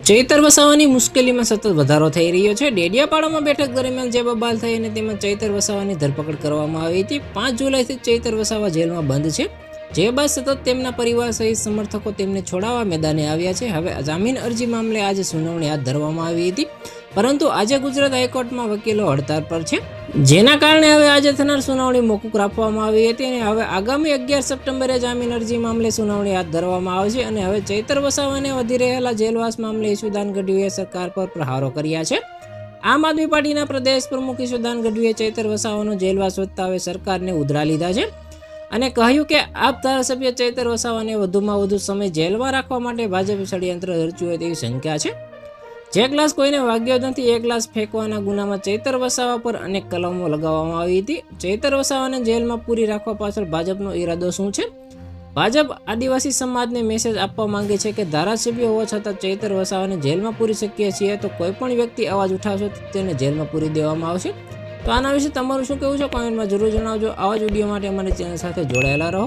ચૈતર વસાવાની મુશ્કેલીમાં સતત વધારો થઈ રહ્યો છે। ડેડિયાપાડામાં બેઠક દરમિયાન જે બબાલ થઈ અને તેમાં ચૈતર વસાવાની ધરપકડ કરવામાં આવી હતી। 5 જુલાઈથી ચૈતર વસાવા જેલમાં બંધ છે, જે બાદ સતત તેમના પરિવાર સહિત સમર્થકો તેમને છોડાવવા મેદાને આવ્યા છે। હવે જામીન અરજી મામલે આજે સુનાવણી હાથ ધરવામાં આવી હતી, પરંતુ આજે ગુજરાત હાઈકોર્ટમાં વકીલો હડતાળ પર છે, જેના કારણે હવે આજે થનાર સુનાવણી મોકૂફ રાખવામાં આવી હતી અને હવે આગામી 11 સપ્ટેમ્બરે જામીન અરજી મામલે સુનાવણી હાથ ધરવામાં આવશે। અને હવે ચૈતર વસાવાને વધી રહેલા જેલવાસ મામલે ઈશુદાન ગઢવીએ સરકાર પર પ્રહારો કર્યા છે। આમ આદમી પાર્ટીના પ્રદેશ પ્રમુખ ઈશુદાન ગઢવીએ ચૈતર વસાવાનો જેલવાસ વધતા હવે સરકારને ઉધરા લીધા છે અને કહ્યું કે આપ ધારાસભ્ય ચૈતર વસાવાને વધુમાં વધુ સમય જેલમાં રાખવા માટે ભાજપે ષડયંત્ર રચ્યું હોય તેવી શંકા છે। જે ગ્લાસ કોઈને વાગ્યો નથી એ ગ્લાસ ફેંકવાના ગુનામાં ચૈતર વસાવા પર અનેક કલમો લગાવવામાં આવી હતી। ચૈતર વસાવાને જેલમાં પૂરી રાખવા પાછળ ભાજપનો ઈરાદો શું છે? ભાજપ આદિવાસી સમાજને મેસેજ આપવા માંગે છે કે ધારાસભ્ય હોવા છતાં ચૈતર વસાવાને જેલમાં પૂરી શકીએ છીએ તો કોઈ પણ વ્યક્તિ અવાજ ઉઠાવશે તો તેને જેલમાં પૂરી દેવામાં આવશે। તો આના વિશે તમારું શું કહેવું છે? કોમેન્ટમાં જરૂર જણાવજો। આવા જ વિડીયો માટે અમારી ચેનલ સાથે જોડાયેલા રહો।